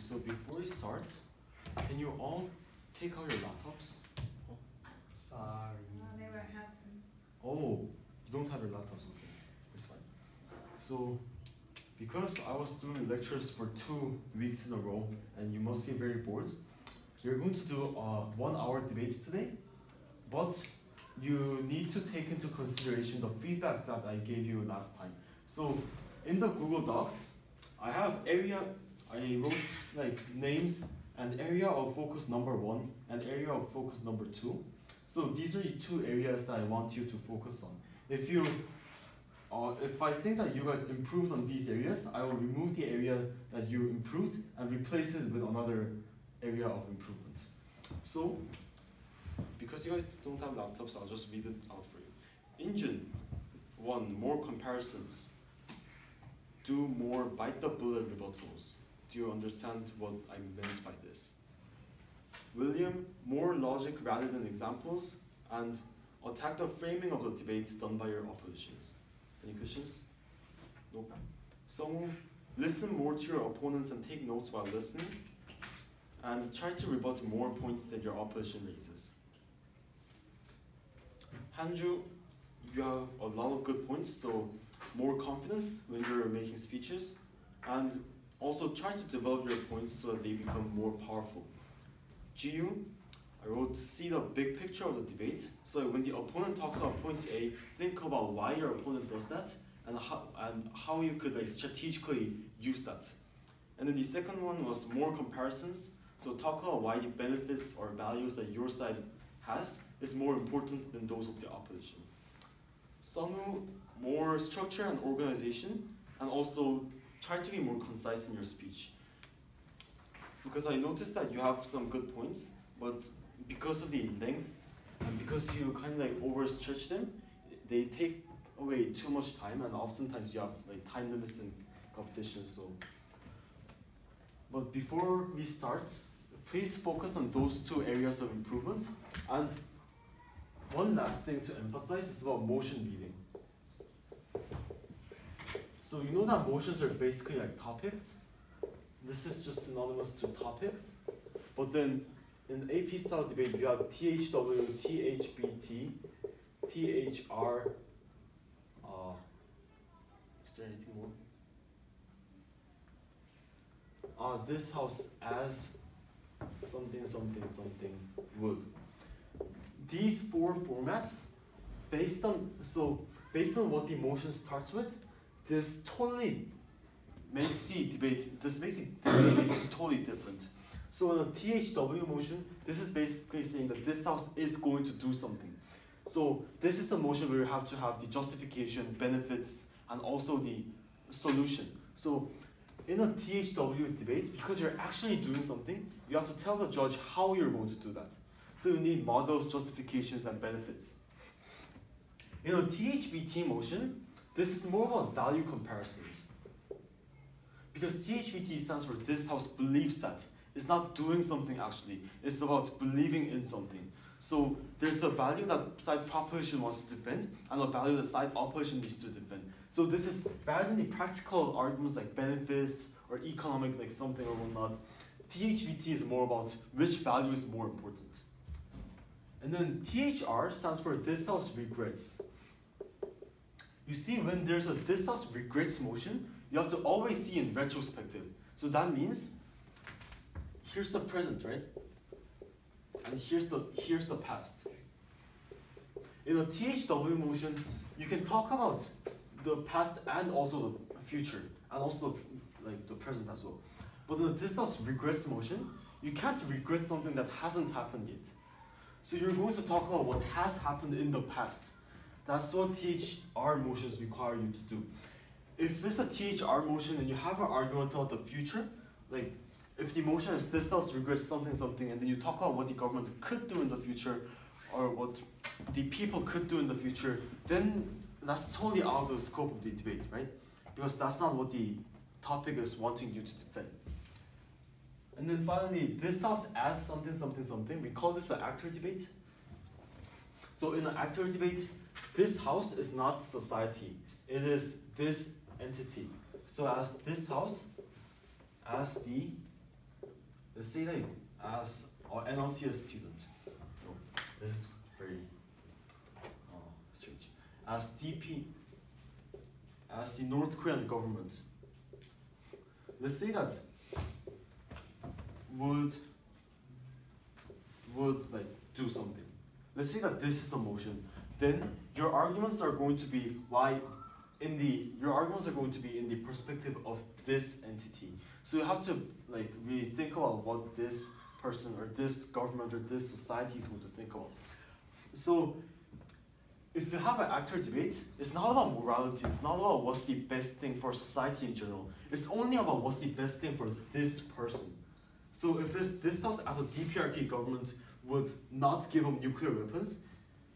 So before we start, can you all take out your laptops? Oh. Sorry. They won't have them. Oh, you don't have your laptops, okay. It's fine. So, because I was doing lectures for 2 weeks in a row, and you must be very bored, you're going to do a 1-hour debate today, but you need to take into consideration the feedback that I gave you last time. So, in the Google Docs, I have I wrote like names and area of focus number 1 and area of focus number 2. So these are the 2 areas that I want you to focus on. If I think that you guys improved on these areas, I will remove the area that you improved and replace it with another area of improvement. So, because you guys don't have laptops, I'll just read it out for you. Engine 1, more comparisons. Do more bite the bullet rebuttals. Do you understand what I meant by this? William, more logic rather than examples, and attack the framing of the debates done by your oppositions. Any questions? Nope. Song, listen more to your opponents and take notes while listening, and try to rebut more points that your opposition raises. Hanju, you have a lot of good points, so more confidence when you're making speeches, and also try to develop your points so that they become more powerful. Jiyu, I wrote see the big picture of the debate, so when the opponent talks about point A, think about why your opponent does that and how you could like strategically use that. And then the second one was more comparisons, so talk about why the benefits or values that your side has is more important than those of the opposition. Sonu, more structure and organization, and also try to be more concise in your speech. Because I noticed that you have some good points, but because of the length and because you kind of like overstretch them, they take away too much time, and oftentimes you have like time limits in competitions. So, but before we start, please focus on those 2 areas of improvement. And one last thing to emphasize is about motion reading. So you know that motions are basically like topics. This is just synonymous to topics. But then in AP style debate, you have THW, THBT, THR. Is there anything more? This house as something, something, something would. These 4 formats, based on what the motion starts with, this totally makes the debate totally different. So in a THW motion, this is basically saying that this house is going to do something. So this is the motion where you have to have the justification, benefits, and also the solution. So in a THW debate, because you're actually doing something, you have to tell the judge how you're going to do that. So you need models, justifications, and benefits. In a THBT motion, this is more about value comparisons. Because THBT stands for this house believes that. It's not doing something actually. It's about believing in something. So there's a value that side proposition wants to defend and a value that side opposition needs to defend. So this is rather than the practical arguments like benefits or economic like something or whatnot. THBT is more about which value is more important. And then THR stands for this house regrets. You see, when there's a this house regrets motion, you have to always see in retrospective. So that means here's the present, right? And here's the past. In a THW motion, you can talk about the past and also the future, and also the present as well. But in a this house regrets motion, you can't regret something that hasn't happened yet. So you're going to talk about what has happened in the past. That's what THR motions require you to do. If it's a THR motion and you have an argument about the future, like if the motion is this house regrets something, something, and then you talk about what the government could do in the future, or what the people could do in the future, then that's totally out of the scope of the debate, right? Because that's not what the topic is wanting you to defend. And then finally, this house as something, something, something, we call this an actor debate. So in an actor debate, this house is not society. It is this entity. So as this house, as the let's say like as or NLC a student. No, this is very strange. As DP, as the North Korean government. Let's say that would like do something. Let's say that this is the motion. Then your arguments are going to be your arguments are going to be in the perspective of this entity. So you have to like really think about what this person or this government or this society is going to think about. So if you have an actor debate, it's not about morality, it's not about what's the best thing for society in general. It's only about what's the best thing for this person. So if this house as a DPRK government would not give up nuclear weapons,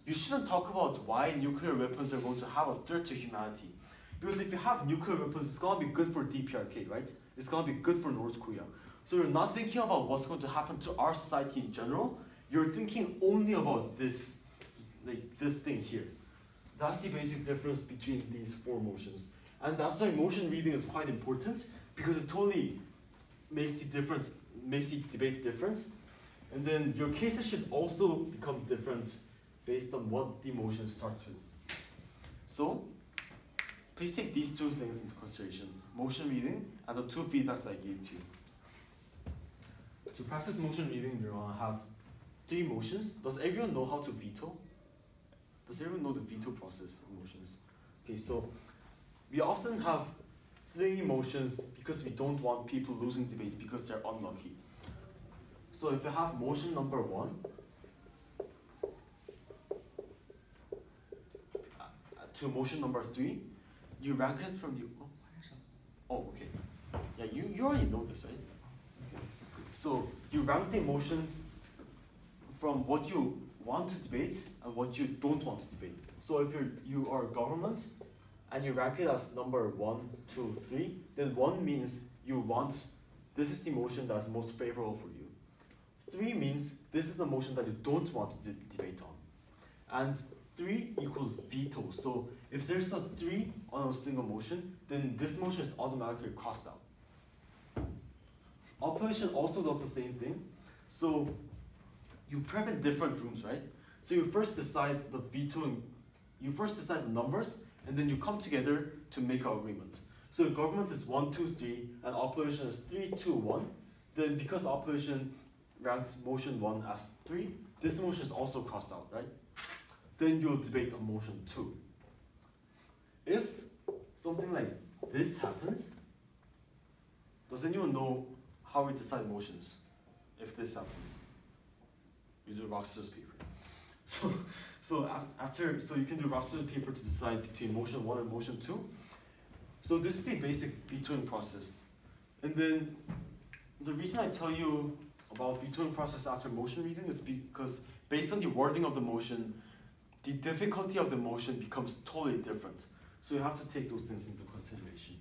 you shouldn't talk about why nuclear weapons are going to have a threat to humanity. Because if you have nuclear weapons, it's gonna be good for DPRK, right? It's gonna be good for North Korea. So you're not thinking about what's going to happen to our society in general, you're thinking only about this, like this thing here. That's the basic difference between these four motions. And that's why motion reading is quite important, because it totally makes the debate different. And then your cases should also become different based on what the motion starts with. So, please take these two things into consideration, motion reading and the two feedbacks I gave to you. To practice motion reading, you're gonna have 3 motions. Does everyone know how to veto? Does everyone know the veto process of motions? Okay, so we often have 3 motions because we don't want people losing debates because they're unlucky. So if you have motion number 1, to motion number 3, you rank it from the, okay. Yeah, you already know this, right? Okay. So you rank the motions from what you want to debate and what you don't want to debate. So if you are government and you rank it as number 1, 2, 3, then 1 means you want, this is the motion that's most favorable for you. 3 means this is the motion that you don't want to debate on. And 3 equals veto. So if there's a 3 on a single motion, then this motion is automatically crossed out. Opposition also does the same thing. So you prep in different rooms, right? So you first decide the vetoing, you first decide the numbers, and then you come together to make an agreement. So if government is 1, 2, 3, and opposition is 3, 2, 1, then because opposition ranks motion 1 as 3, this motion is also crossed out, right? Then you'll debate on motion 2. If something like this happens, does anyone know how we decide motions if this happens? You do rock, scissors, paper. So you can do rock, scissors, paper to decide between motion 1 and motion 2. So this is the basic vetoing process. And then the reason I tell you about vetoing process after motion reading is because based on the wording of the motion, the difficulty of the motion becomes totally different. So you have to take those things into consideration.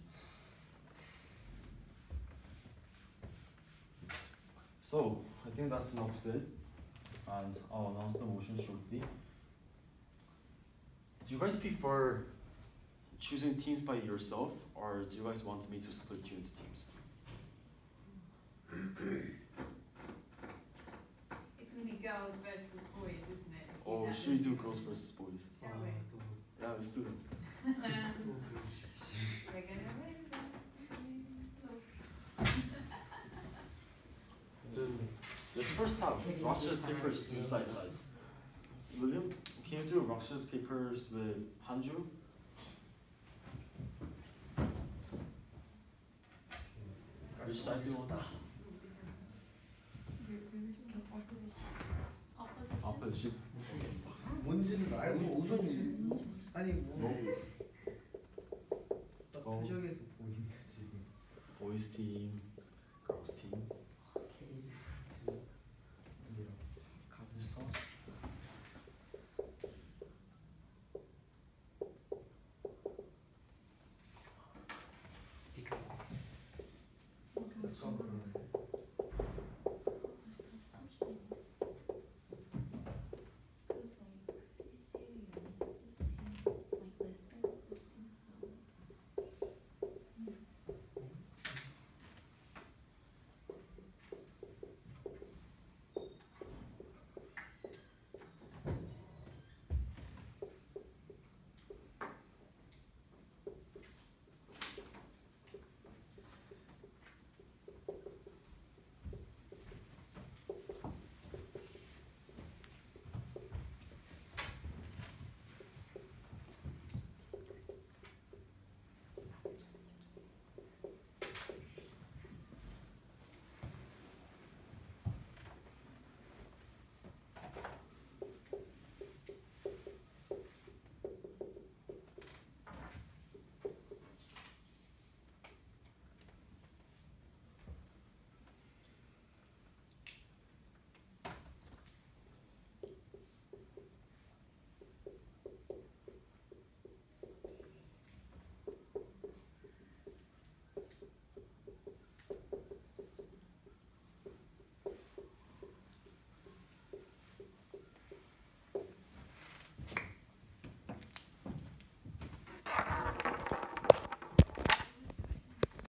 So I think that's enough said, and I'll announce the motion shortly. Do you guys prefer choosing teams by yourself, or do you guys want me to split you into teams? It's going to be girls versus boys, isn't it? Oh, should we do girls versus boys? Shall we? Yeah, let's do them. We're going to win. Let's first have rock, scissors, papers to decide sides. William, can you do rock, scissors, papers with Hanju? Which side do you want? Opposition. 뭔지는 알고 우선 아니 뭐 딱 어. 표정에서 보인다 지금. Boys team, girls team.